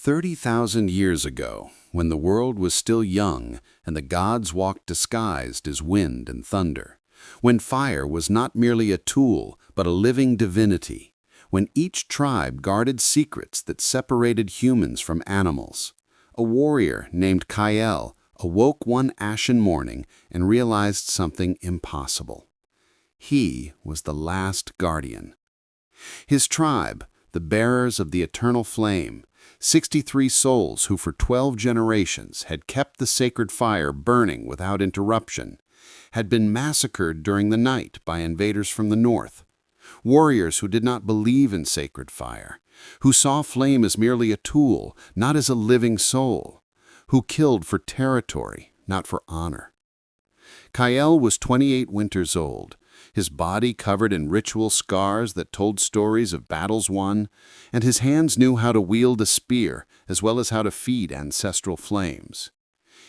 30,000 years ago, when the world was still young and the gods walked disguised as wind and thunder, when fire was not merely a tool but a living divinity, when each tribe guarded secrets that separated humans from animals, a warrior named Kael awoke one ashen morning and realized something impossible. He was the last guardian. His tribe, the bearers of the eternal flame, 63 souls who for 12 generations had kept the sacred fire burning without interruption, had been massacred during the night by invaders from the north. Warriors who did not believe in sacred fire, who saw flame as merely a tool, not as a living soul, who killed for territory, not for honor. Kael was 28 winters old, his body covered in ritual scars that told stories of battles won, and his hands knew how to wield a spear as well as how to feed ancestral flames.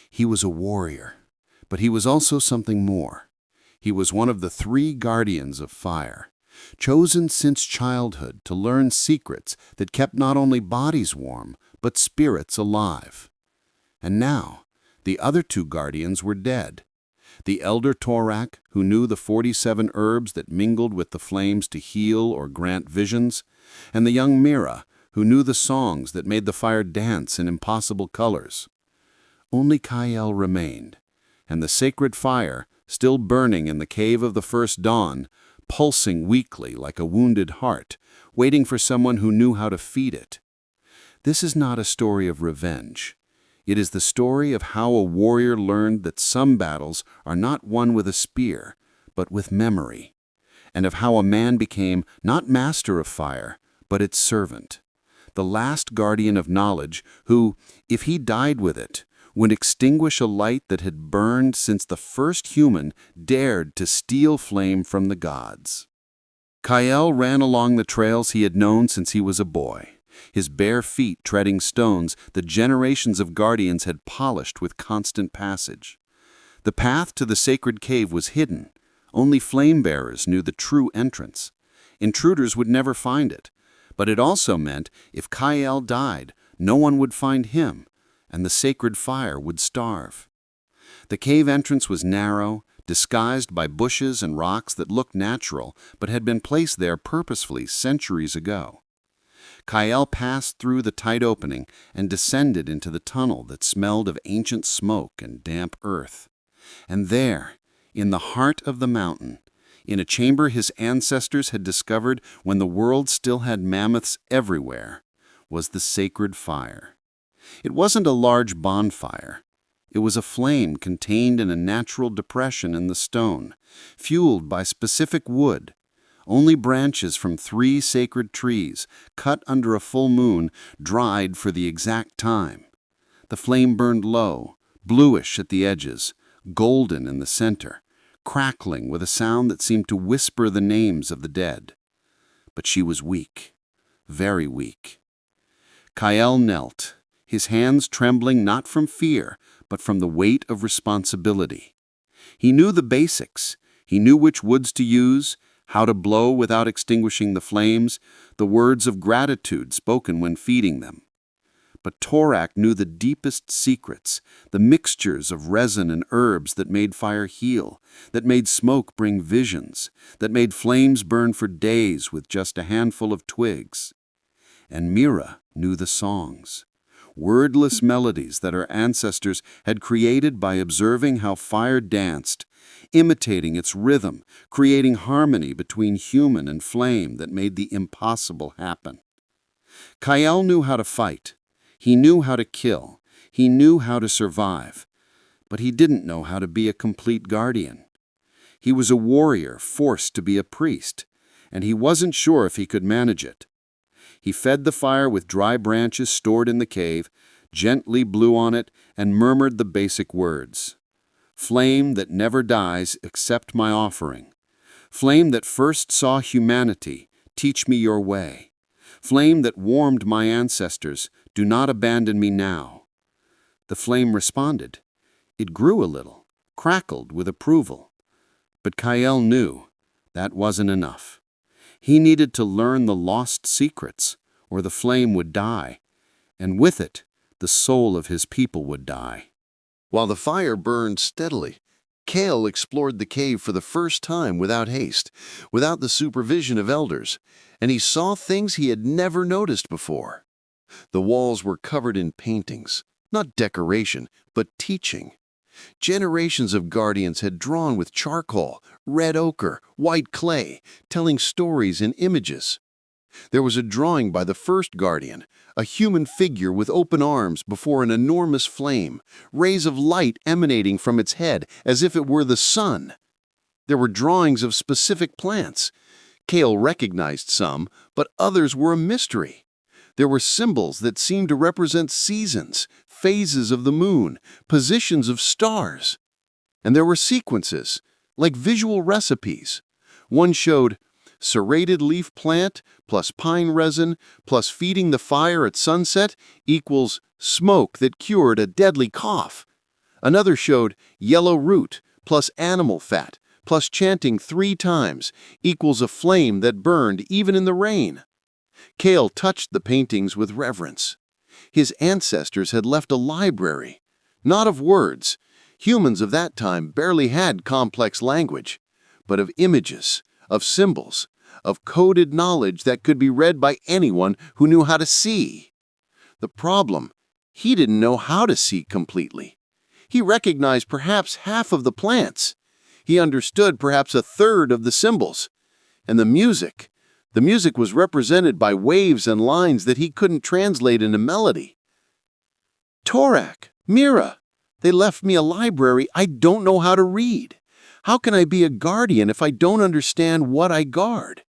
He was a warrior, but he was also something more. He was one of the 3 guardians of fire, chosen since childhood to learn secrets that kept not only bodies warm, but spirits alive. And now, the other 2 guardians were dead. The elder Torak, who knew the 47 herbs that mingled with the flames to heal or grant visions, and the young Mira, who knew the songs that made the fire dance in impossible colors. Only Kael remained, and the sacred fire, still burning in the cave of the first dawn, pulsing weakly like a wounded heart, waiting for someone who knew how to feed it. This is not a story of revenge. It is the story of how a warrior learned that some battles are not won with a spear, but with memory, and of how a man became not master of fire, but its servant, the last guardian of knowledge who, if he died with it, would extinguish a light that had burned since the first human dared to steal flame from the gods. Kael ran along the trails he had known since he was a boy, his bare feet treading stones that generations of guardians had polished with constant passage. The path to the sacred cave was hidden. Only flame-bearers knew the true entrance. Intruders would never find it. But it also meant if Kael died, no one would find him, and the sacred fire would starve. The cave entrance was narrow, disguised by bushes and rocks that looked natural but had been placed there purposefully centuries ago. Kael passed through the tight opening and descended into the tunnel that smelled of ancient smoke and damp earth. And there, in the heart of the mountain, in a chamber his ancestors had discovered when the world still had mammoths everywhere, was the sacred fire. It wasn't a large bonfire. It was a flame contained in a natural depression in the stone, fueled by specific wood. Only branches from 3 sacred trees, cut under a full moon, dried for the exact time. The flame burned low, bluish at the edges, golden in the center, crackling with a sound that seemed to whisper the names of the dead. But she was weak, very weak. Kael knelt, his hands trembling not from fear, but from the weight of responsibility. He knew the basics. He knew which woods to use, how to blow without extinguishing the flames, the words of gratitude spoken when feeding them. But Torak knew the deepest secrets, the mixtures of resin and herbs that made fire heal, that made smoke bring visions, that made flames burn for days with just a handful of twigs. And Mira knew the songs, wordless melodies that her ancestors had created by observing how fire danced, imitating its rhythm, creating harmony between human and flame that made the impossible happen. Kael knew how to fight. He knew how to kill. He knew how to survive. But he didn't know how to be a complete guardian. He was a warrior forced to be a priest, and he wasn't sure if he could manage it. He fed the fire with dry branches stored in the cave, gently blew on it, and murmured the basic words. Flame that never dies, accept my offering. Flame that first saw humanity, teach me your way. Flame that warmed my ancestors, do not abandon me now. The flame responded. It grew a little, crackled with approval. But Kael knew that wasn't enough. He needed to learn the lost secrets, or the flame would die, and with it, the soul of his people would die. While the fire burned steadily, Kael explored the cave for the first time without haste, without the supervision of elders, and he saw things he had never noticed before. The walls were covered in paintings, not decoration, but teaching. Generations of guardians had drawn with charcoal, red ochre, white clay, telling stories in images. There was a drawing by the first guardian, a human figure with open arms before an enormous flame, rays of light emanating from its head as if it were the sun. There were drawings of specific plants. Kael recognized some, but others were a mystery. There were symbols that seemed to represent seasons, phases of the moon, positions of stars. And there were sequences, like visual recipes. One showed serrated leaf plant plus pine resin plus feeding the fire at sunset equals smoke that cured a deadly cough. Another showed yellow root plus animal fat plus chanting 3 times equals a flame that burned even in the rain. Kael touched the paintings with reverence. His ancestors had left a library, not of words. Humans of that time barely had complex language, but of images, of symbols, of coded knowledge that could be read by anyone who knew how to see. The problem, he didn't know how to see completely. He recognized perhaps half of the plants. He understood perhaps a third of the symbols. And the music was represented by waves and lines that he couldn't translate into melody. Torak, Mira, they left me a library I don't know how to read. How can I be a guardian if I don't understand what I guard?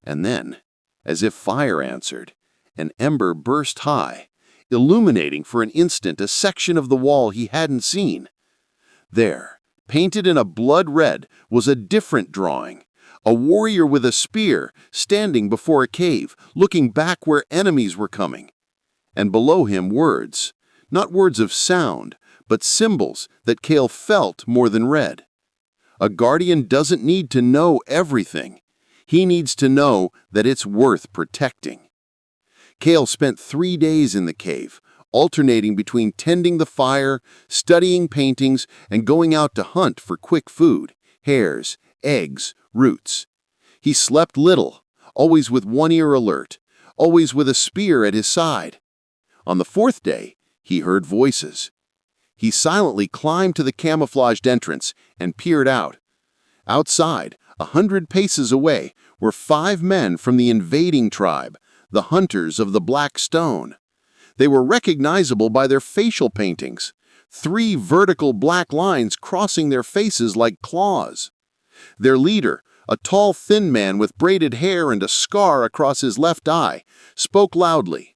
And then, as if fire answered, an ember burst high, illuminating for an instant a section of the wall he hadn't seen. There, painted in a blood red, was a different drawing. A warrior with a spear standing before a cave, looking back where enemies were coming. And below him words, not words of sound, but symbols that Kael felt more than read. A guardian doesn't need to know everything. He needs to know that it's worth protecting. Kael spent 3 days in the cave, alternating between tending the fire, studying paintings, and going out to hunt for quick food, hares, eggs, roots. He slept little, always with one ear alert, always with a spear at his side. On the 4th day, he heard voices. He silently climbed to the camouflaged entrance and peered out. Outside, 100 paces away, were 5 men from the invading tribe, the hunters of the Black Stone. They were recognizable by their facial paintings, 3 vertical black lines crossing their faces like claws. Their leader, a tall, thin man with braided hair and a scar across his left eye, spoke loudly.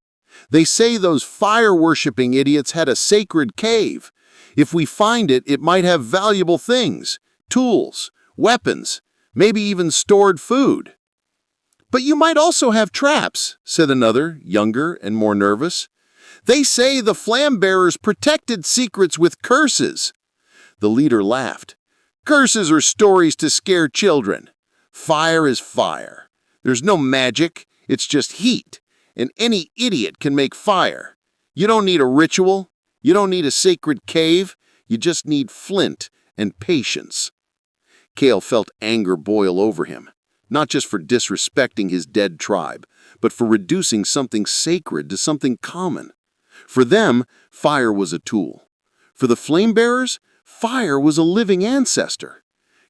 They say those fire-worshipping idiots had a sacred cave. If we find it, it might have valuable things, tools, weapons, maybe even stored food. But you might also have traps, said another, younger and more nervous. They say the flame-bearers protected secrets with curses. The leader laughed. Curses are stories to scare children. Fire is fire. There's no magic, it's just heat. And any idiot can make fire. You don't need a ritual. You don't need a sacred cave. You just need flint and patience. Kael felt anger boil over him, not just for disrespecting his dead tribe, but for reducing something sacred to something common. For them, fire was a tool. For the flame-bearers, fire was a living ancestor,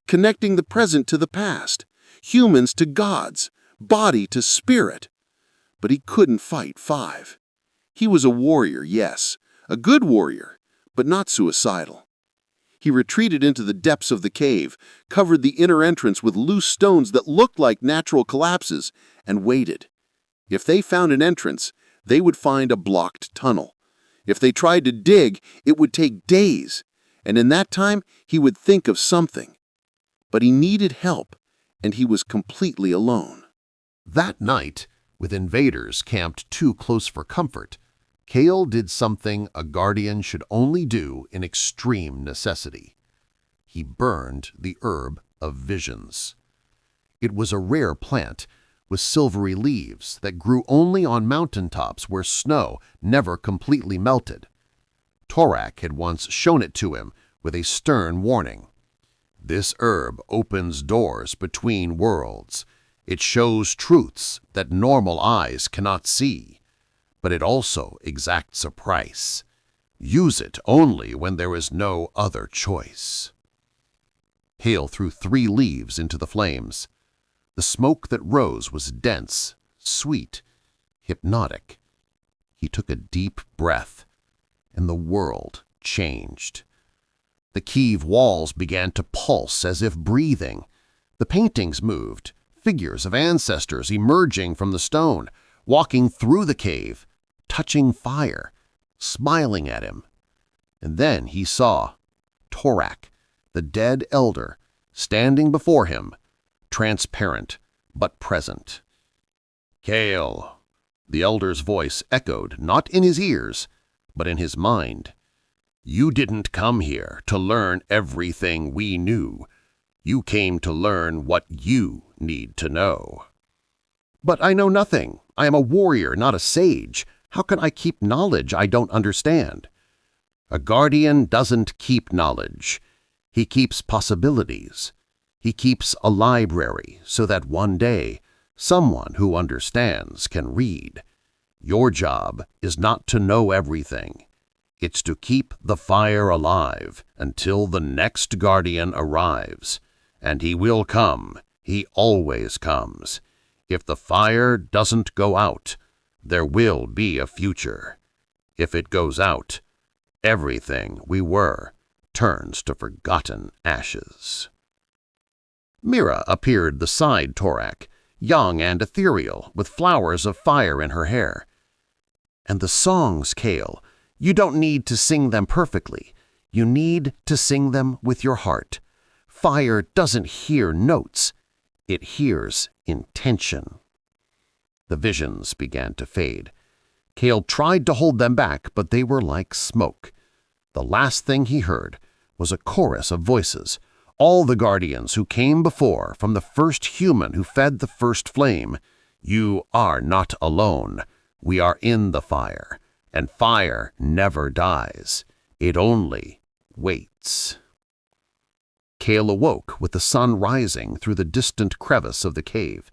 connecting the present to the past, humans to gods, body to spirit. But he couldn't fight 5. He was a warrior, yes, a good warrior, but not suicidal. He retreated into the depths of the cave, covered the inner entrance with loose stones that looked like natural collapses, and waited. If they found an entrance, they would find a blocked tunnel. If they tried to dig, it would take days, and in that time he would think of something. But he needed help, and he was completely alone. That night, with invaders camped too close for comfort, Kael did something a guardian should only do in extreme necessity. He burned the herb of visions. It was a rare plant, with silvery leaves that grew only on mountaintops where snow never completely melted. Torak had once shown it to him with a stern warning. "This herb opens doors between worlds. It shows truths that normal eyes cannot see, but it also exacts a price. Use it only when there is no other choice." Kael threw 3 leaves into the flames. The smoke that rose was dense, sweet, hypnotic. He took a deep breath, and the world changed. The cave walls began to pulse as if breathing. The paintings moved, figures of ancestors emerging from the stone, walking through the cave, touching fire, smiling at him. And then he saw Torak, the dead elder, standing before him, transparent but present. "Kael," the elder's voice echoed not in his ears, but in his mind. "You didn't come here to learn everything we knew. You came to learn what you need to know." "But I know nothing. I am a warrior, not a sage. How can I keep knowledge I don't understand?" "A guardian doesn't keep knowledge. He keeps possibilities. He keeps a library so that one day someone who understands can read. Your job is not to know everything. It's to keep the fire alive until the next guardian arrives. And he will come. He always comes. If the fire doesn't go out, there will be a future. If it goes out, everything we were turns to forgotten ashes." Mira appeared beside Torak, young and ethereal, with flowers of fire in her hair. "And the songs, Kael, you don't need to sing them perfectly. You need to sing them with your heart. Fire doesn't hear notes. It hears intention." The visions began to fade. Kael tried to hold them back, but they were like smoke. The last thing he heard was a chorus of voices, all the guardians who came before, from the first human who fed the first flame. "You are not alone. We are in the fire, and fire never dies. It only waits." Kael awoke with the sun rising through the distant crevice of the cave.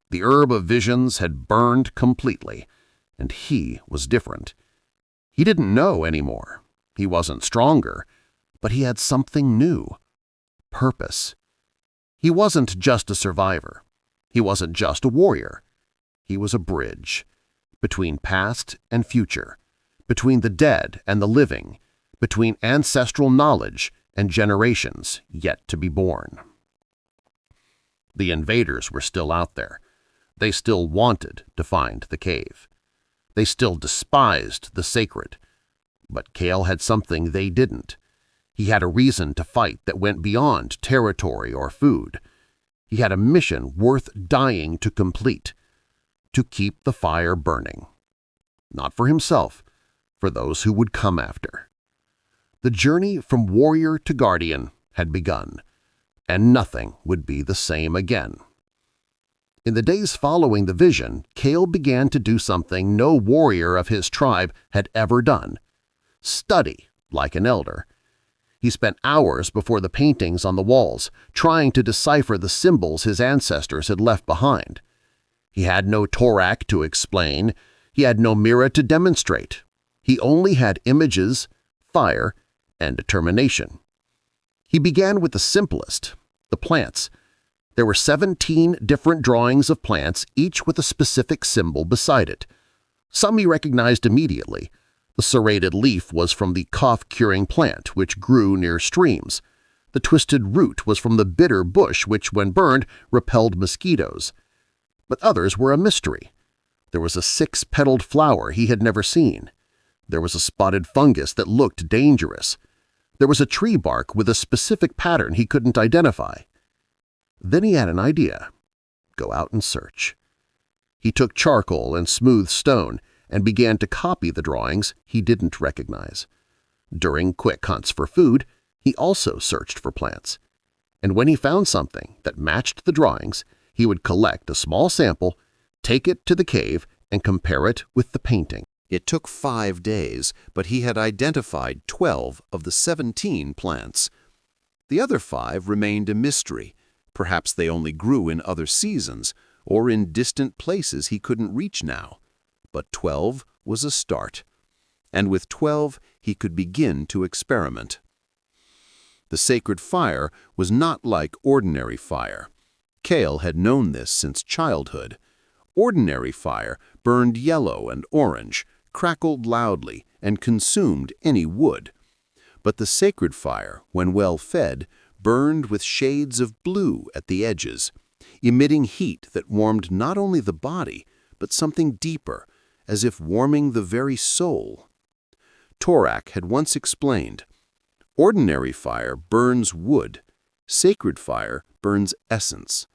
The herb of visions had burned completely, and he was different. He didn't know anymore. He wasn't stronger, but he had something new. Purpose. He wasn't just a survivor. He wasn't just a warrior. He was a bridge between past and future, between the dead and the living, between ancestral knowledge and generations yet to be born. The invaders were still out there. They still wanted to find the cave. They still despised the sacred. But Kael had something they didn't. He had a reason to fight that went beyond territory or food. He had a mission worth dying to complete, to keep the fire burning. Not for himself, for those who would come after. The journey from warrior to guardian had begun, and nothing would be the same again. In the days following the vision, Kael began to do something no warrior of his tribe had ever done: study like an elder. He spent hours before the paintings on the walls, trying to decipher the symbols his ancestors had left behind. He had no Torak to explain. He had no Mira to demonstrate. He only had images, fire, and determination. He began with the simplest, the plants. There were 17 different drawings of plants, each with a specific symbol beside it. Some he recognized immediately. The serrated leaf was from the cough-curing plant, which grew near streams. The twisted root was from the bitter bush, which, when burned, repelled mosquitoes. But others were a mystery. There was a 6-petaled flower he had never seen. There was a spotted fungus that looked dangerous. There was a tree bark with a specific pattern he couldn't identify. Then he had an idea. Go out and search. He took charcoal and smooth stone and began to copy the drawings he didn't recognize. During quick hunts for food, he also searched for plants. And when he found something that matched the drawings, he He would collect a small sample, take it to the cave, and compare it with the painting. It took 5 days, but he had identified 12 of the 17 plants. The other 5 remained a mystery. Perhaps they only grew in other seasons, or in distant places he couldn't reach now. But 12 was a start. And with 12, he could begin to experiment. The sacred fire was not like ordinary fire. Kael had known this since childhood. Ordinary fire burned yellow and orange, crackled loudly, and consumed any wood. But the sacred fire, when well fed, burned with shades of blue at the edges, emitting heat that warmed not only the body, but something deeper, as if warming the very soul. Torak had once explained, ordinary fire burns wood, sacred fire burns essence.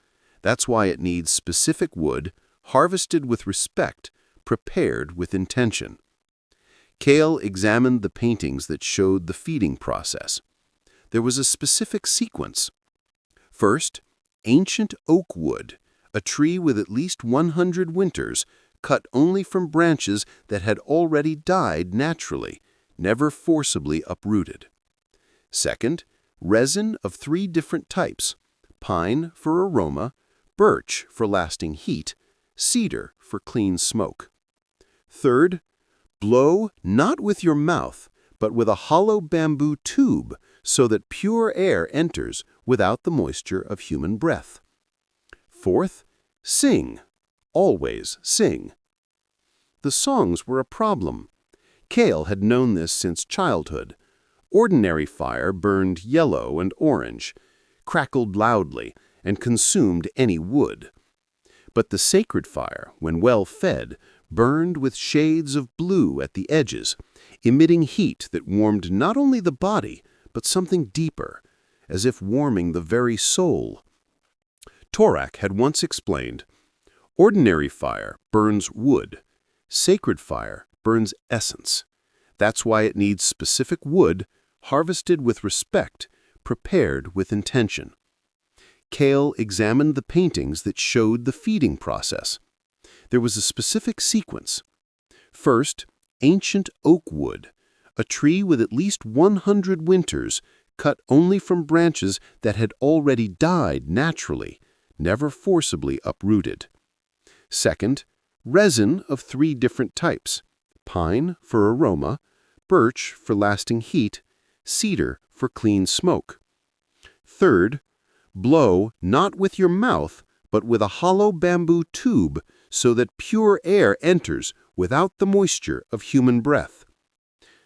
That's why it needs specific wood, harvested with respect, prepared with intention. Kael examined the paintings that showed the feeding process. There was a specific sequence. First, ancient oak wood, a tree with at least 100 winters, cut only from branches that had already died naturally, never forcibly uprooted. Second, resin of 3 different types: pine for aroma, birch for lasting heat, cedar for clean smoke. Third, blow not with your mouth, but with a hollow bamboo tube so that pure air enters without the moisture of human breath. Fourth, sing, always sing. The songs were a problem. Kael had known this since childhood. Ordinary fire burned yellow and orange, crackled loudly, and consumed any wood. But the sacred fire, when well fed, burned with shades of blue at the edges, emitting heat that warmed not only the body, but something deeper, as if warming the very soul. Torak had once explained, ordinary fire burns wood, sacred fire burns essence. That's why it needs specific wood, harvested with respect, prepared with intention. Kael examined the paintings that showed the feeding process. There was a specific sequence. First, ancient oak wood, a tree with at least 100 winters, cut only from branches that had already died naturally, never forcibly uprooted. Second, resin of 3 different types: pine for aroma, birch for lasting heat, cedar for clean smoke. Third, blow not with your mouth, but with a hollow bamboo tube so that pure air enters without the moisture of human breath.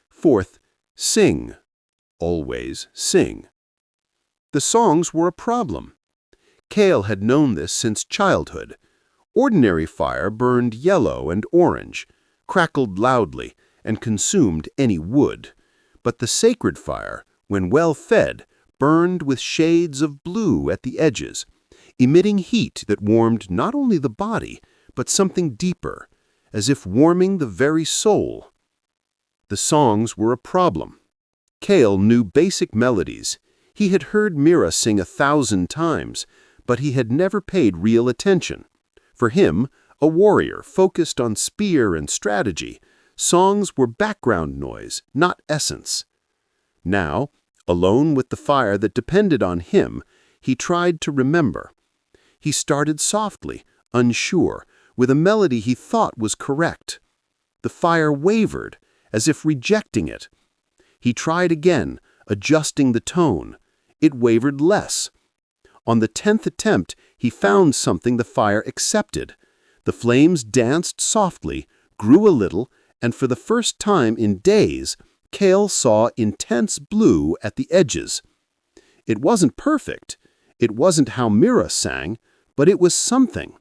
Fourth, sing, always sing. The songs were a problem. Kael had known this since childhood. Ordinary fire burned yellow and orange, crackled loudly, and consumed any wood. But the sacred fire, when well fed, burned with shades of blue at the edges, emitting heat that warmed not only the body, but something deeper, as if warming the very soul. The songs were a problem. Kael knew basic melodies. He had heard Mira sing 1,000 times, but he had never paid real attention. For him, a warrior focused on spear and strategy, songs were background noise, not essence. Now, alone with the fire that depended on him, he tried to remember. He started softly, unsure, with a melody he thought was correct. The fire wavered, as if rejecting it. He tried again, adjusting the tone. It wavered less. On the 10th attempt, he found something the fire accepted. The flames danced softly, grew a little, and for the first time in days, Kael saw intense blue at the edges. It wasn't perfect. It wasn't how Mira sang, but it was something.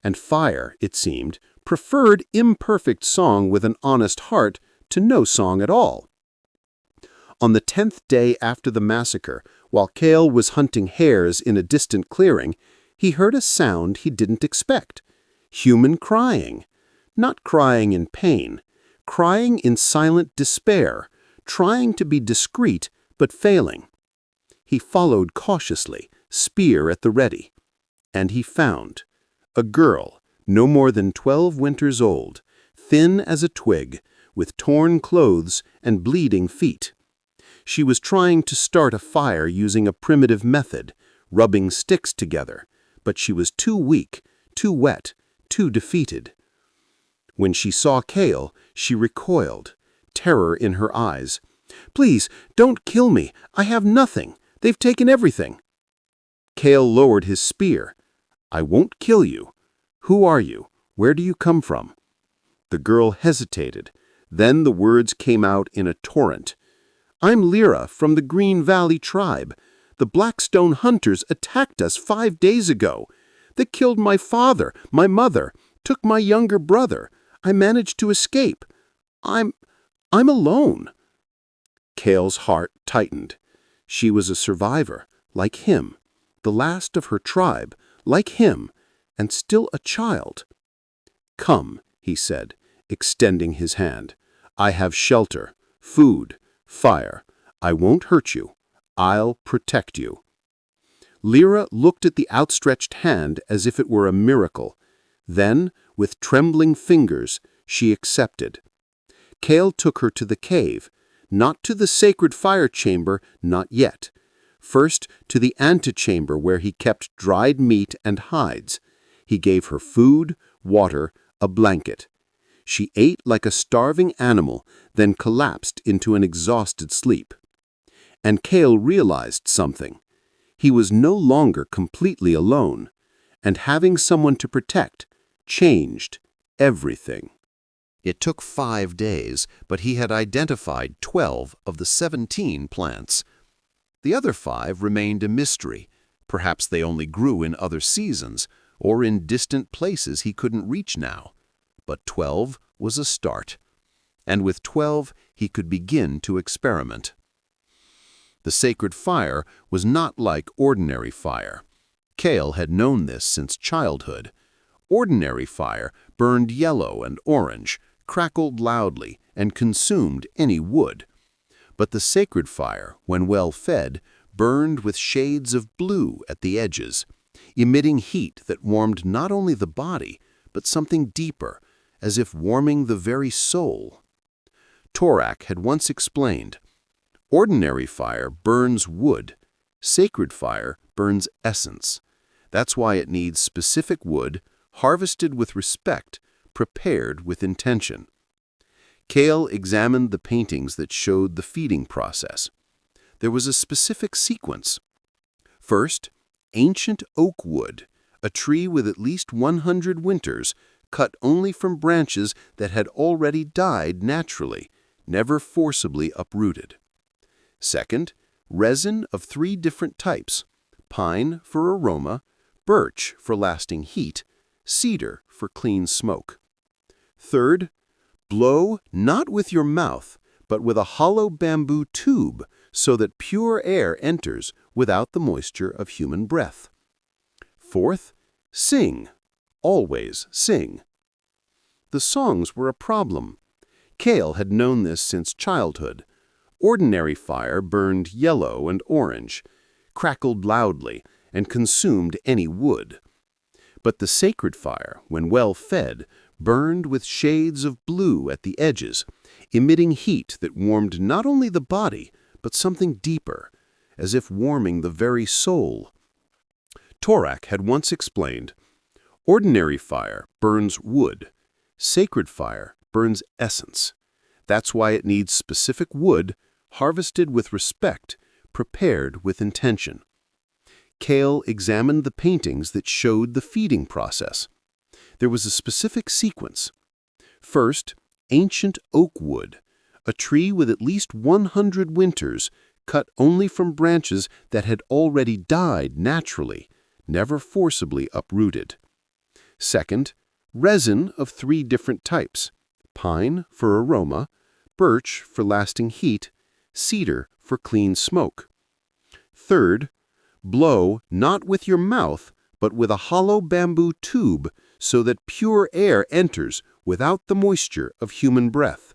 And fire, it seemed, preferred imperfect song with an honest heart to no song at all. On the 10th day after the massacre, while Kael was hunting hares in a distant clearing, he heard a sound he didn't expect. Human crying. Not crying in pain. Crying in silent despair, trying to be discreet but failing. He followed cautiously, spear at the ready. And he found a girl, no more than 12 winters old, thin as a twig, with torn clothes and bleeding feet. She was trying to start a fire using a primitive method, rubbing sticks together, but she was too weak, too wet, too defeated. When she saw Kael, she recoiled, terror in her eyes. "Please, don't kill me. I have nothing. They've taken everything." Kael lowered his spear. "I won't kill you. Who are you? Where do you come from?" The girl hesitated. Then the words came out in a torrent. "I'm Mira from the Green Valley tribe. The Blackstone hunters attacked us 5 days ago. They killed my father, my mother, took my younger brother. I managed to escape. I'm alone." Kael's heart tightened. She was a survivor, like him, the last of her tribe, like him, and still a child. "Come," he said, extending his hand. "I have shelter, food, fire. I won't hurt you. I'll protect you." Mira looked at the outstretched hand as if it were a miracle. Then, with trembling fingers, she accepted. Kael took her to the cave, not to the sacred fire chamber, not yet. First, to the antechamber where he kept dried meat and hides. He gave her food, water, a blanket. She ate like a starving animal, then collapsed into an exhausted sleep. And Kael realized something. He was no longer completely alone, and having someone to protect changed everything. It took 5 days, but he had identified 12 of the 17 plants. The other 5 remained a mystery. Perhaps they only grew in other seasons, or in distant places he couldn't reach now. But 12 was a start. And with 12, he could begin to experiment. The sacred fire was not like ordinary fire. Kael had known this since childhood. Ordinary fire burned yellow and orange, crackled loudly, and consumed any wood. But the sacred fire, when well fed, burned with shades of blue at the edges, emitting heat that warmed not only the body, but something deeper, as if warming the very soul. Torak had once explained, "Ordinary fire burns wood. Sacred fire burns essence. That's why it needs specific wood, harvested with respect, prepared with intention." Kael examined the paintings that showed the feeding process. There was a specific sequence. First, ancient oak wood, a tree with at least 100 winters, cut only from branches that had already died naturally, never forcibly uprooted. Second, resin of 3 different types: pine for aroma, birch for lasting heat, cedar for clean smoke. Third, blow not with your mouth, but with a hollow bamboo tube so that pure air enters without the moisture of human breath. Fourth, sing. Always sing. The songs were a problem. Kael had known this since childhood. Ordinary fire burned yellow and orange, crackled loudly, and consumed any wood. But the sacred fire, when well fed, burned with shades of blue at the edges, emitting heat that warmed not only the body, but something deeper, as if warming the very soul. Torak had once explained, "Ordinary fire burns wood. Sacred fire burns essence. That's why it needs specific wood, harvested with respect, prepared with intention." Kael examined the paintings that showed the feeding process. There was a specific sequence. First, ancient oak wood, a tree with at least 100 winters, cut only from branches that had already died naturally, never forcibly uprooted. Second, resin of 3 different types: pine for aroma, birch for lasting heat, cedar for clean smoke. Third, blow not with your mouth, but with a hollow bamboo tube so that pure air enters without the moisture of human breath.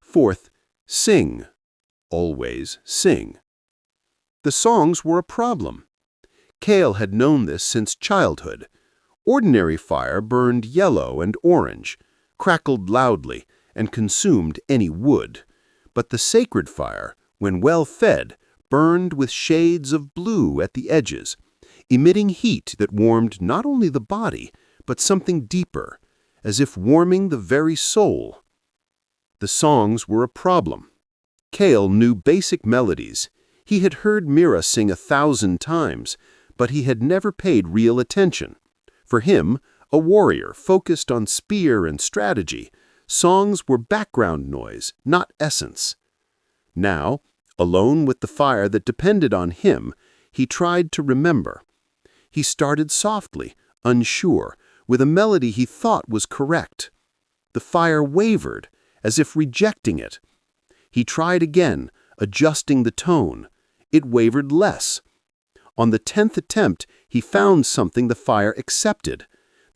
Fourth, sing. Always sing. The songs were a problem. Kael had known this since childhood. Ordinary fire burned yellow and orange, crackled loudly, and consumed any wood. But the sacred fire, when well fed, burned with shades of blue at the edges, emitting heat that warmed not only the body, but something deeper, as if warming the very soul. The songs were a problem. Kael knew basic melodies. He had heard Mira sing 1,000 times, but he had never paid real attention. For him, a warrior focused on spear and strategy, songs were background noise, not essence. Now, alone with the fire that depended on him, he tried to remember. He started softly, unsure, with a melody he thought was correct. The fire wavered, as if rejecting it. He tried again, adjusting the tone. It wavered less. On the 10th attempt, he found something the fire accepted.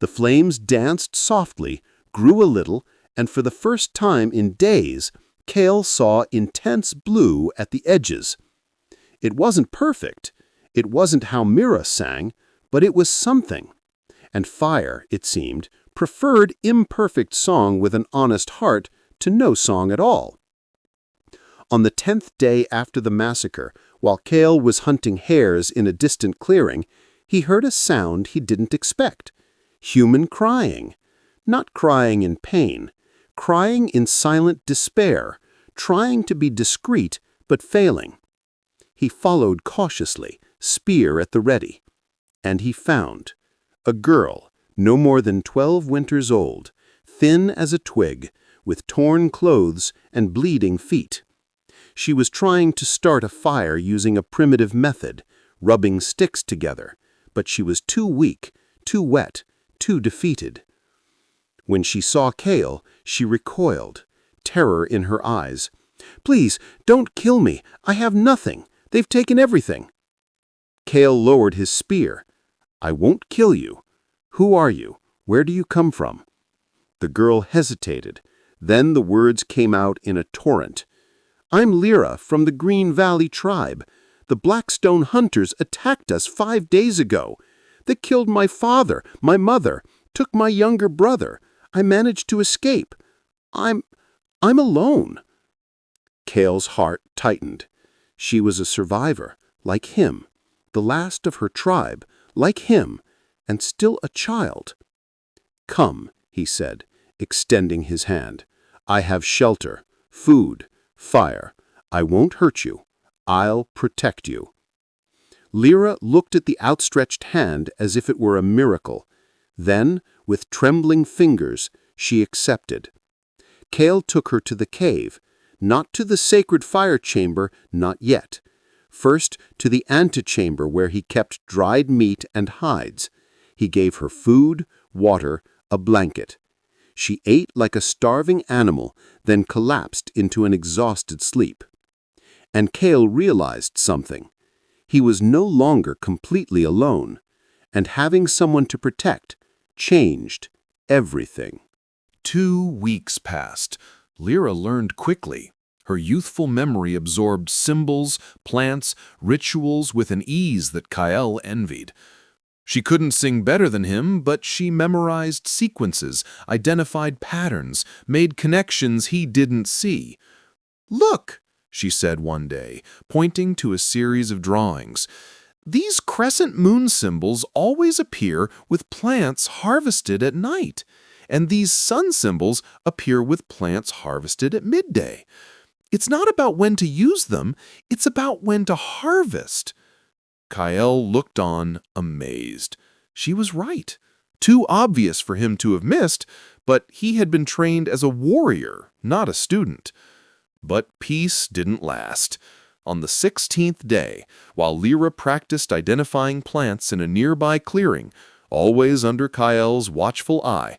The flames danced softly, grew a little, and for the first time in days, Kael saw intense blue at the edges. It wasn't perfect. It wasn't how Mira sang, but it was something. And fire, it seemed, preferred imperfect song with an honest heart to no song at all. On the 10th day after the massacre, while Kael was hunting hares in a distant clearing, he heard a sound he didn't expect. Human crying. Not crying in pain, crying in silent despair, trying to be discreet but failing. He followed cautiously, spear at the ready. And he found a girl, no more than 12 winters old, thin as a twig, with torn clothes and bleeding feet. She was trying to start a fire using a primitive method, rubbing sticks together, but she was too weak, too wet, too defeated. When she saw Kael, she recoiled, terror in her eyes. "Please, don't kill me. I have nothing. They've taken everything." Kael lowered his spear. "I won't kill you. Who are you? Where do you come from?" The girl hesitated. Then the words came out in a torrent. "I'm Lyra from the Green Valley tribe. The Blackstone hunters attacked us 5 days ago. They killed my father, my mother, took my younger brother. I managed to escape. I'm alone." Kael's heart tightened. She was a survivor, like him, the last of her tribe, like him, and still a child. "Come," he said, extending his hand. "I have shelter, food, fire. I won't hurt you. I'll protect you." Lyra looked at the outstretched hand as if it were a miracle. Then, with trembling fingers, she accepted. Kael took her to the cave, not to the sacred fire chamber, not yet. First, to the antechamber where he kept dried meat and hides. He gave her food, water, a blanket. She ate like a starving animal, then collapsed into an exhausted sleep. And Kael realized something. He was no longer completely alone, and having someone to protect changed everything. 2 weeks passed. Lyra learned quickly. Her youthful memory absorbed symbols, plants, rituals with an ease that Kael envied. She couldn't sing better than him, but she memorized sequences, identified patterns, made connections he didn't see. "Look," she said one day, pointing to a series of drawings. "These crescent moon symbols always appear with plants harvested at night, and these sun symbols appear with plants harvested at midday. It's not about when to use them, it's about when to harvest." Kael looked on, amazed. She was right. Too obvious for him to have missed, but he had been trained as a warrior, not a student. But peace didn't last. On the 16th day, while Lyra practiced identifying plants in a nearby clearing, always under Kael's watchful eye,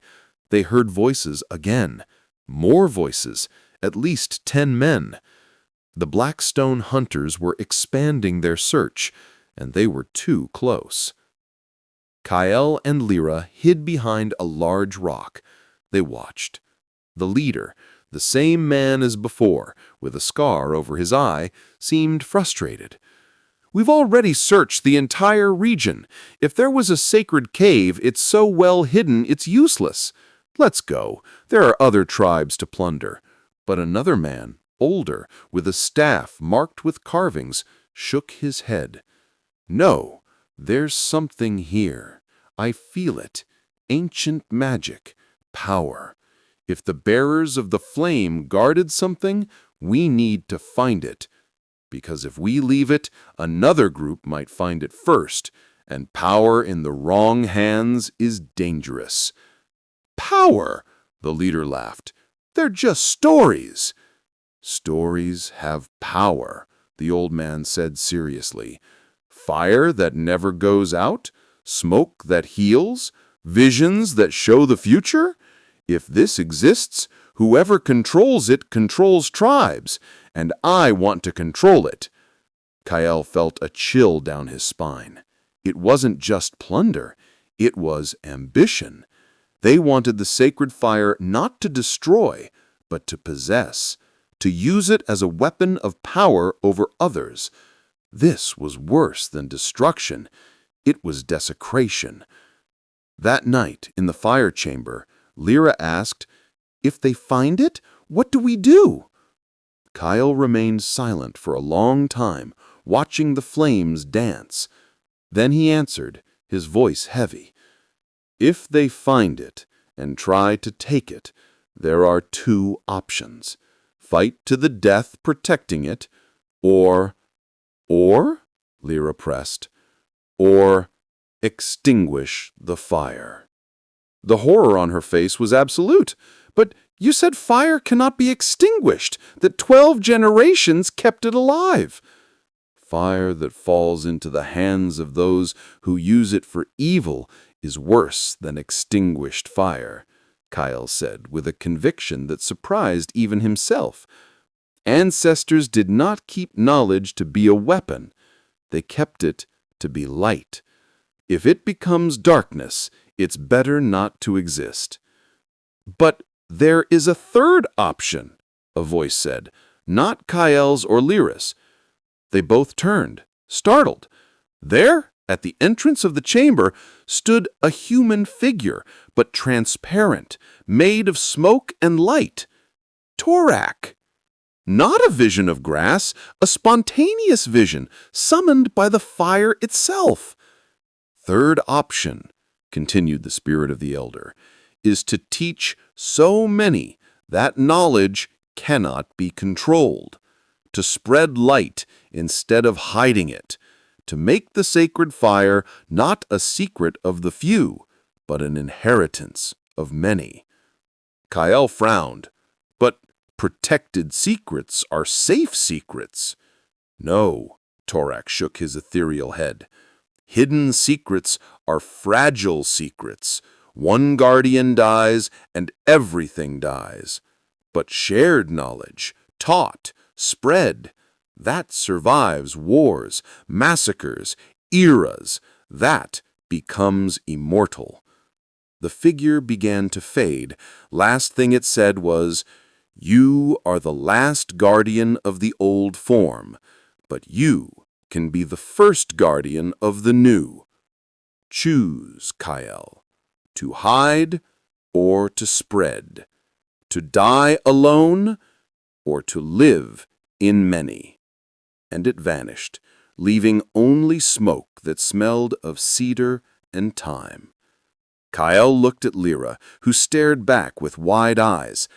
they heard voices again. More voices, at least 10 men. The Blackstone hunters were expanding their search, and they were too close. Kael and Lyra hid behind a large rock. They watched. The leader, the same man as before, with a scar over his eye, seemed frustrated. We've already searched the entire region. If there was a sacred cave, it's so well hidden it's useless. Let's go. There are other tribes to plunder." But another man, older, with a staff marked with carvings, shook his head. "No, there's something here. I feel it. Ancient magic. Power. If the bearers of the flame guarded something, we need to find it. Because if we leave it, another group might find it first, and power in the wrong hands is dangerous." "Power," the leader laughed. "They're just stories." "Stories have power," the old man said seriously. "Fire that never goes out, smoke that heals, visions that show the future. If this exists, whoever controls it controls tribes, and I want to control it." Kael felt a chill down his spine. It wasn't just plunder, it was ambition. They wanted the sacred fire not to destroy, but to possess, to use it as a weapon of power over others. This was worse than destruction. It was desecration. That night, in the fire chamber, Lyra asked, "If they find it, what do we do?" Kael remained silent for a long time, watching the flames dance. Then he answered, his voice heavy. "If they find it and try to take it, there are two options. Fight to the death protecting it, or, Lyra pressed, or extinguish the fire." The horror on her face was absolute. "But you said fire cannot be extinguished, that 12 generations kept it alive." "Fire that falls into the hands of those who use it for evil is worse than extinguished fire," Kael said, with a conviction that surprised even himself. "Ancestors did not keep knowledge to be a weapon. They kept it to be light. If it becomes darkness, it's better not to exist." "But there is a third option," a voice said, not Kael's or Lyra's. They both turned, startled. There, at the entrance of the chamber, stood a human figure, but transparent, made of smoke and light. Torak! Not a vision of grass, a spontaneous vision, summoned by the fire itself. "Third option," continued the spirit of the elder, "is to teach so many that knowledge cannot be controlled, to spread light instead of hiding it, to make the sacred fire not a secret of the few, but an inheritance of many." Kael frowned. "But protected secrets are safe secrets." "No," Torak shook his ethereal head. "Hidden secrets are fragile secrets. One guardian dies and everything dies. But shared knowledge, taught, spread, that survives wars, massacres, eras. That becomes immortal." The figure began to fade. Last thing it said was, "You are the last guardian of the old form, but you can be the first guardian of the new. Choose, Kael, to hide or to spread, to die alone or to live in many." And it vanished, leaving only smoke that smelled of cedar and thyme. Kael looked at Lyra, who stared back with wide eyes,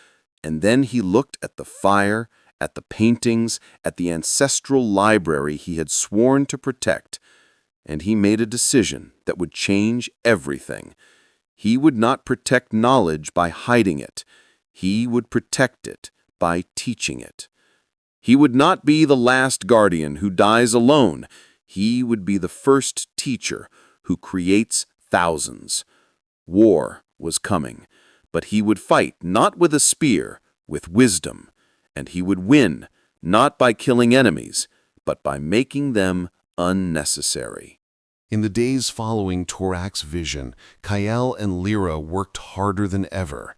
and then he looked at the fire, at the paintings, at the ancestral library he had sworn to protect, and he made a decision that would change everything. He would not protect knowledge by hiding it. He would protect it by teaching it. He would not be the last guardian who dies alone. He would be the first teacher who creates thousands. War was coming, but he would fight not with a spear, with wisdom, and he would win not by killing enemies, but by making them unnecessary. In the days following Torak's vision, Kael and Lyra worked harder than ever.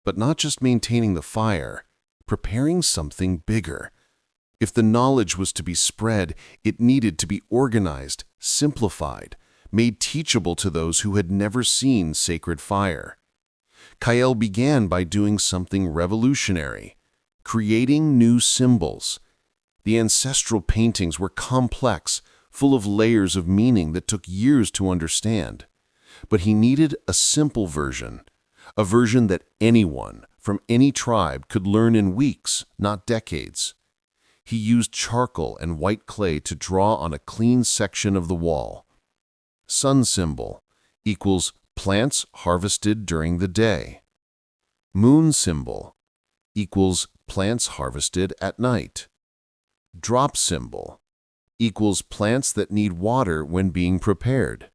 But not just maintaining the fire, preparing something bigger. If the knowledge was to be spread, it needed to be organized, simplified, made teachable to those who had never seen sacred fire. Kael began by doing something revolutionary, creating new symbols. The ancestral paintings were complex, full of layers of meaning that took years to understand. But he needed a simple version, a version that anyone from any tribe could learn in weeks, not decades. He used charcoal and white clay to draw on a clean section of the wall. Sun symbol equals plants harvested during the day. Moon symbol equals plants harvested at night. Drop symbol equals plants that need water when being prepared.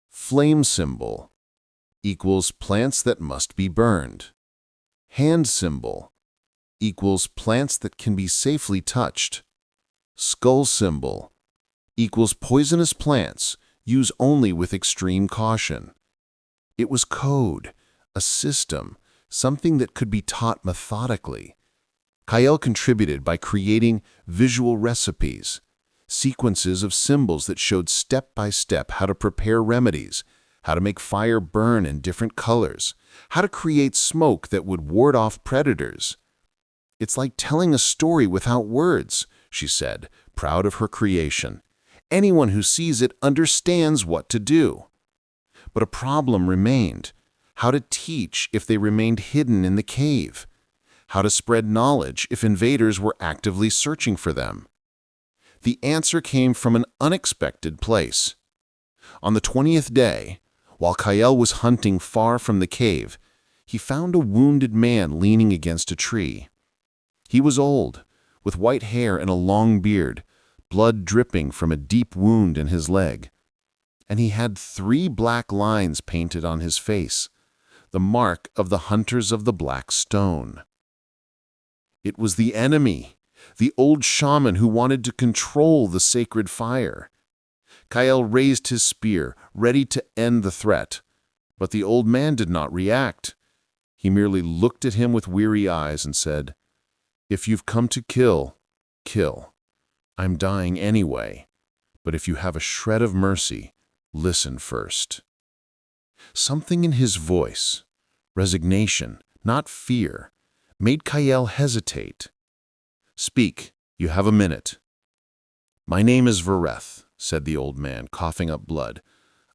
Flame symbol equals plants that must be burned. Hand symbol equals plants that can be safely touched. Skull symbol equals poisonous plants, use only with extreme caution. It was code, a system, something that could be taught methodically. Kael contributed by creating visual recipes, sequences of symbols that showed step by step how to prepare remedies, how to make fire burn in different colors, how to create smoke that would ward off predators. "It's like telling a story without words," she said, proud of her creation. "Anyone who sees it understands what to do." But a problem remained: how to teach if they remained hidden in the cave? How to spread knowledge if invaders were actively searching for them? The answer came from an unexpected place. On the 20th day, while Kael was hunting far from the cave, he found a wounded man leaning against a tree. He was old, with white hair and a long beard, blood dripping from a deep wound in his leg. And he had 3 black lines painted on his face, the mark of the hunters of the black stone. It was the enemy, the old shaman who wanted to control the sacred fire. Kael raised his spear, ready to end the threat, but the old man did not react. He merely looked at him with weary eyes and said, "If you've come to kill, kill. I'm dying anyway, but if you have a shred of mercy, listen first." Something in his voice, resignation, not fear, made Kael hesitate. "Speak, you have a minute." "My name is Vereth," said the old man, coughing up blood.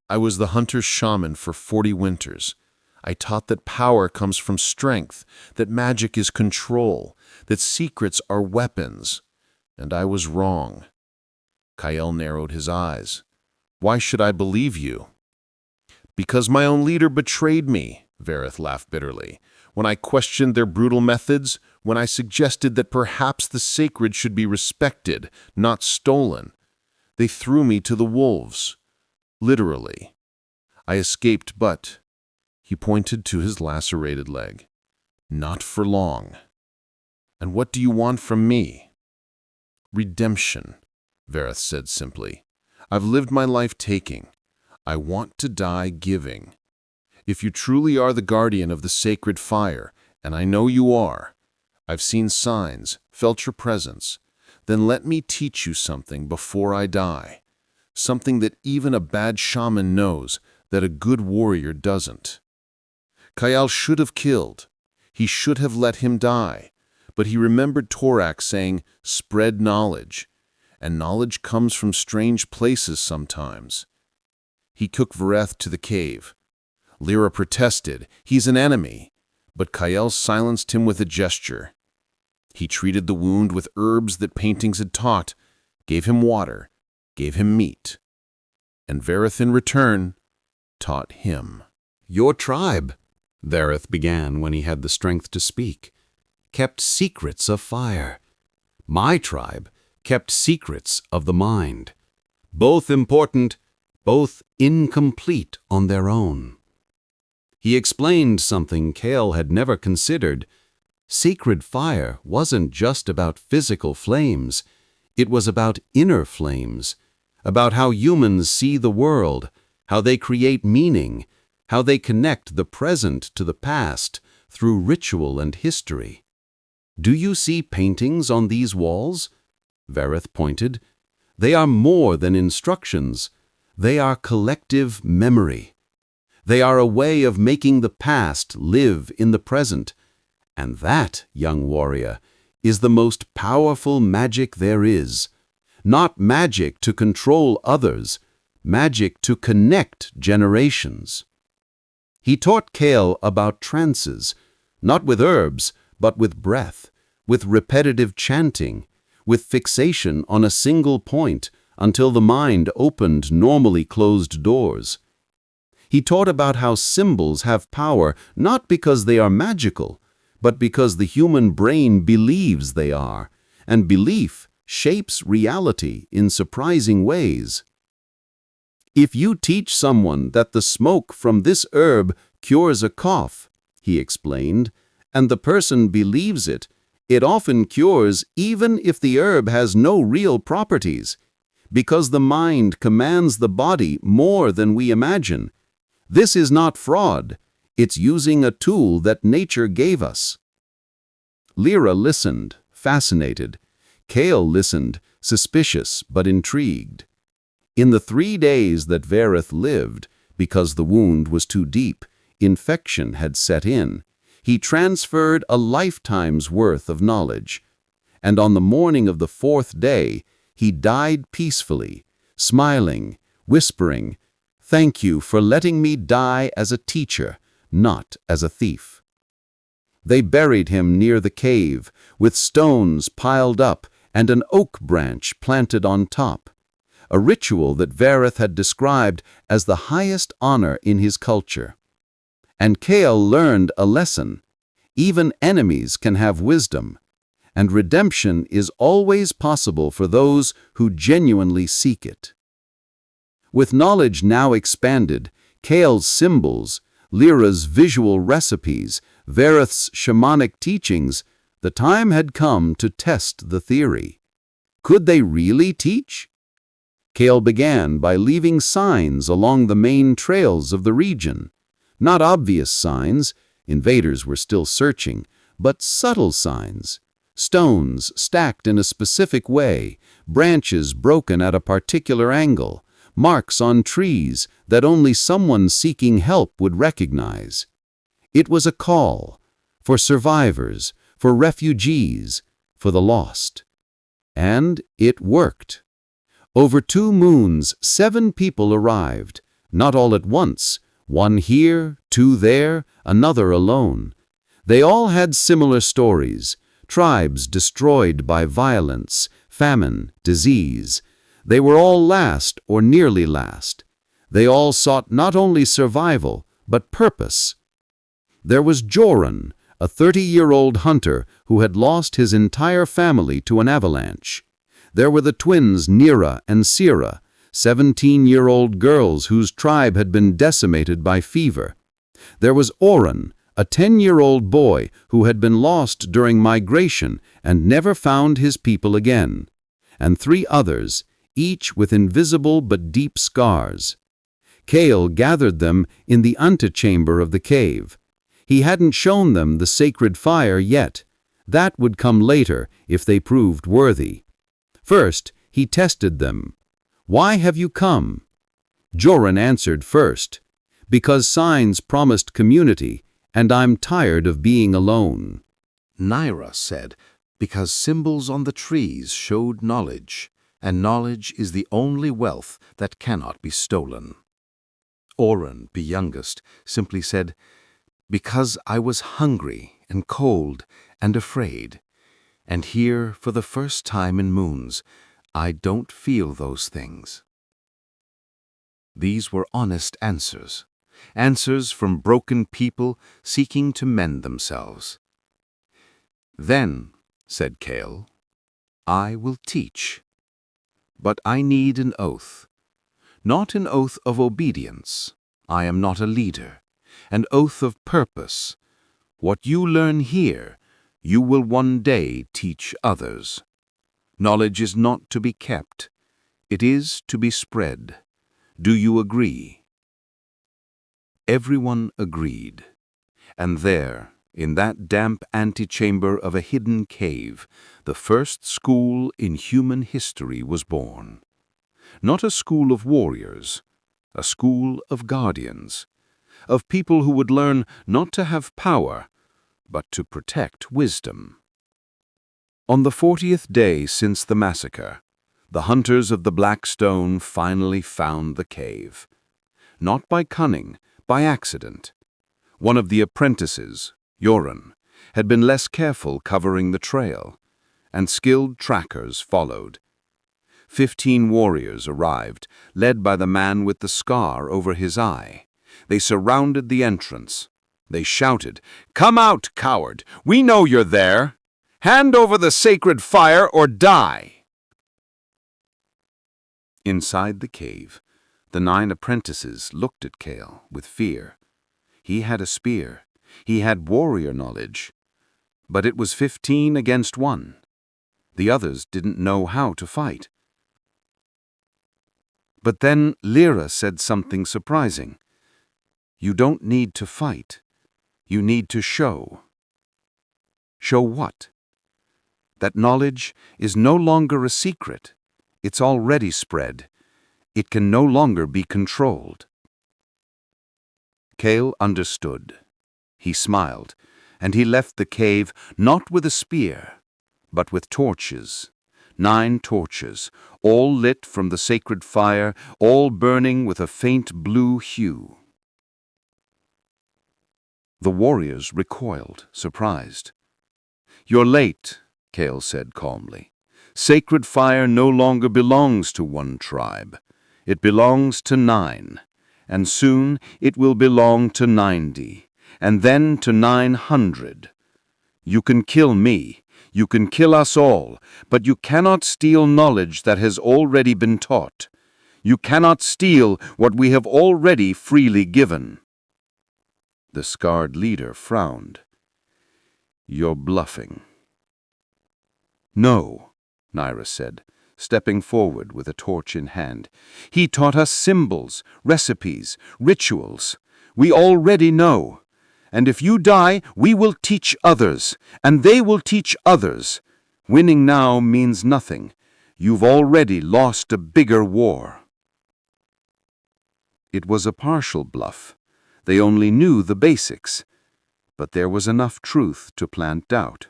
"I was the hunter's shaman for 40 winters. I taught that power comes from strength, that magic is control, that secrets are weapons. And I was wrong." Kael narrowed his eyes. "Why should I believe you?" "Because my own leader betrayed me," Vereth laughed bitterly. "When I questioned their brutal methods, when I suggested that perhaps the sacred should be respected, not stolen, they threw me to the wolves. Literally. I escaped, but—" he pointed to his lacerated leg. "Not for long. And what do you want from me?" "Redemption," Vereth said simply. "I've lived my life taking. I want to die giving. If you truly are the guardian of the sacred fire, and I know you are, I've seen signs, felt your presence, then let me teach you something before I die, something that even a bad shaman knows that a good warrior doesn't." Kael should have killed. He should have let him die. But he remembered Torak saying, "Spread knowledge." And knowledge comes from strange places sometimes. He took Vereth to the cave. Lyra protested, "He's an enemy." But Kael silenced him with a gesture. He treated the wound with herbs that paintings had taught, gave him water, gave him meat. And Vereth in return taught him. "Your tribe," Vereth began when he had the strength to speak, "kept secrets of fire. My tribe kept secrets of the mind. Both important, both incomplete on their own." He explained something Kael had never considered. Sacred fire wasn't just about physical flames. It was about inner flames, about how humans see the world, how they create meaning, how they connect the present to the past through ritual and history. "Do you see paintings on these walls?" Verith pointed. They are more than instructions. They are collective memory. They are a way of making the past live in the present. And that, young warrior, is the most powerful magic there is. Not magic to control others, magic to connect generations. He taught Kael about trances, not with herbs, but with breath, with repetitive chanting, with fixation on a single point until the mind opened normally closed doors. He taught about how symbols have power not because they are magical, but because the human brain believes they are, and belief shapes reality in surprising ways. If you teach someone that the smoke from this herb cures a cough, he explained, and the person believes it, it often cures even if the herb has no real properties, because the mind commands the body more than we imagine. This is not fraud, it's using a tool that nature gave us. Lyra listened, fascinated. Kael listened, suspicious but intrigued. In the 3 days that Verith lived, because the wound was too deep, infection had set in, he transferred a lifetime's worth of knowledge. And on the morning of the 4th day, he died peacefully, smiling, whispering, "Thank you for letting me die as a teacher, not as a thief." They buried him near the cave, with stones piled up and an oak branch planted on top, a ritual that Verith had described as the highest honor in his culture. And Kael learned a lesson. Even enemies can have wisdom, and redemption is always possible for those who genuinely seek it. With knowledge now expanded, Kael's symbols, Lyra's visual recipes, Verith's shamanic teachings, the time had come to test the theory. Could they really teach? Kael began by leaving signs along the main trails of the region. Not obvious signs, invaders were still searching, but subtle signs. Stones stacked in a specific way, branches broken at a particular angle, marks on trees that only someone seeking help would recognize. It was a call for survivors, for refugees, for the lost. And it worked. Over 2 moons, 7 people arrived, not all at once, 1 here, 2 there, another alone. They all had similar stories, tribes destroyed by violence, famine, disease. They were all last or nearly last. They all sought not only survival, but purpose. There was Joran, a 30-year-old hunter who had lost his entire family to an avalanche. There were the twins Mira and Sira, 17-year-old girls whose tribe had been decimated by fever. There was Oren, a 10-year-old boy who had been lost during migration and never found his people again. And 3 others, each with invisible but deep scars. Kael gathered them in the antechamber of the cave. He hadn't shown them the sacred fire yet. That would come later if they proved worthy. First, he tested them. "Why have you come?" Joran answered first, "Because signs promised community, and I'm tired of being alone." Mira said, "Because symbols on the trees showed knowledge, and knowledge is the only wealth that cannot be stolen." Oren, the youngest, simply said, "Because I was hungry and cold and afraid, and here, for the first time in moons, I don't feel those things." These were honest answers, answers from broken people seeking to mend themselves. "Then," said Kael, "I will teach. But I need an oath. Not an oath of obedience. I am not a leader. An oath of purpose. What you learn here, you will one day teach others. Knowledge is not to be kept. It is to be spread. Do you agree?" Everyone agreed. And there, In that damp antechamber of a hidden cave, the first school in human history was born. Not a school of warriors, a school of guardians, of people who would learn not to have power, but to protect wisdom. On the 40th day since the massacre, the hunters of the Black Stone finally found the cave. Not by cunning, by accident. One of the apprentices, Yoren, had been less careful covering the trail, and skilled trackers followed. 15 warriors arrived, led by the man with the scar over his eye. They surrounded the entrance. They shouted, "Come out, coward! We know you're there! Hand over the sacred fire or die!" Inside the cave, the 9 apprentices looked at Kael with fear. He had a spear. He had warrior knowledge. But it was 15 against 1. The others didn't know how to fight. But then Lyra said something surprising. "You don't need to fight. You need to show." Show what? That knowledge is no longer a secret. It's already spread. It can no longer be controlled. Kael understood. He smiled, and he left the cave not with a spear, but with torches. 9 torches, all lit from the sacred fire, all burning with a faint blue hue. The warriors recoiled, surprised. "You're late," Kael said calmly. "Sacred fire no longer belongs to one tribe. It belongs to 9, and soon it will belong to 90, and then to 900. You can kill me, you can kill us all, but you cannot steal knowledge that has already been taught. You cannot steal what we have already freely given." The scarred leader frowned. "You're bluffing." "No," Mira said, stepping forward with a torch in hand. "He taught us symbols, recipes, rituals. We already know. And if you die, we will teach others, and they will teach others. Winning now means nothing. You've already lost a bigger war." It was a partial bluff. They only knew the basics, but there was enough truth to plant doubt.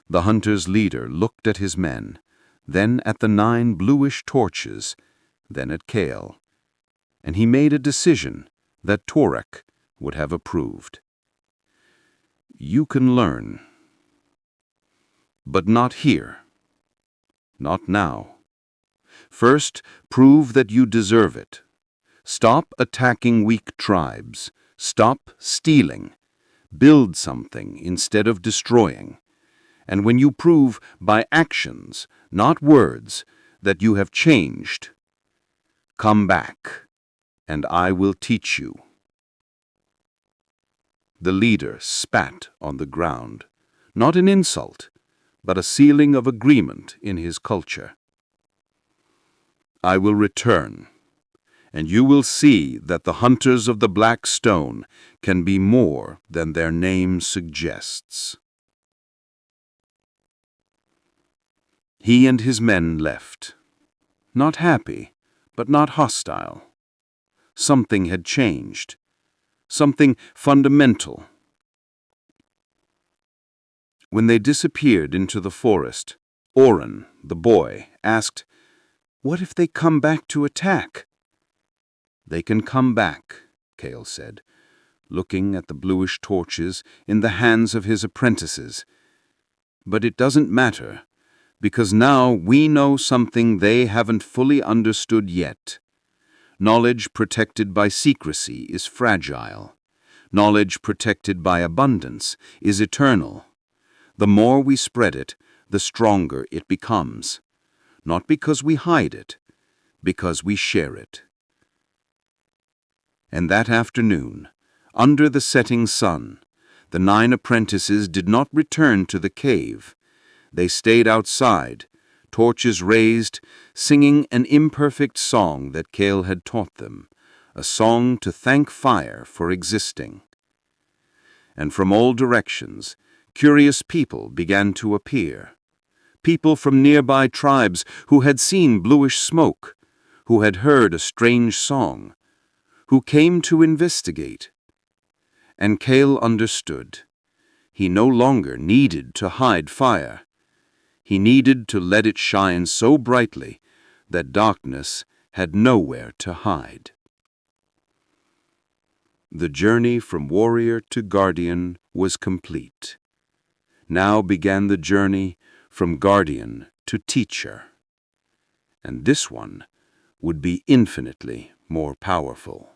The hunter's leader looked at his men, then at the 9 bluish torches, then at Kael, and he made a decision that Torak would have approved. "You can learn, but not here. Not now. First, prove that you deserve it. Stop attacking weak tribes. Stop stealing. Build something instead of destroying. And when you prove by actions, not words, that you have changed, come back, and I will teach you." The leader spat on the ground, not an insult, but a sealing of agreement in his culture. "I will return, and you will see that the hunters of the Black Stone can be more than their name suggests." He and his men left, not happy, but not hostile. Something had changed, something fundamental. When they disappeared into the forest, Oren, the boy, asked, "What if they come back to attack?" "They can come back," Kael said, looking at the bluish torches in the hands of his apprentices. "But it doesn't matter, because now we know something they haven't fully understood yet. Knowledge protected by secrecy is fragile. Knowledge protected by abundance is eternal. The more we spread it, the stronger it becomes. Not because we hide it, because we share it." And that afternoon, under the setting sun, the 9 apprentices did not return to the cave. They stayed outside, torches raised, singing an imperfect song that Kael had taught them, a song to thank fire for existing. and from all directions, curious people began to appear. People from nearby tribes who had seen bluish smoke, who had heard a strange song, who came to investigate. And Kael understood. He no longer needed to hide fire. He needed to let it shine so brightly that darkness had nowhere to hide. The journey from warrior to guardian was complete. Now began the journey from guardian to teacher. And this one would be infinitely more powerful.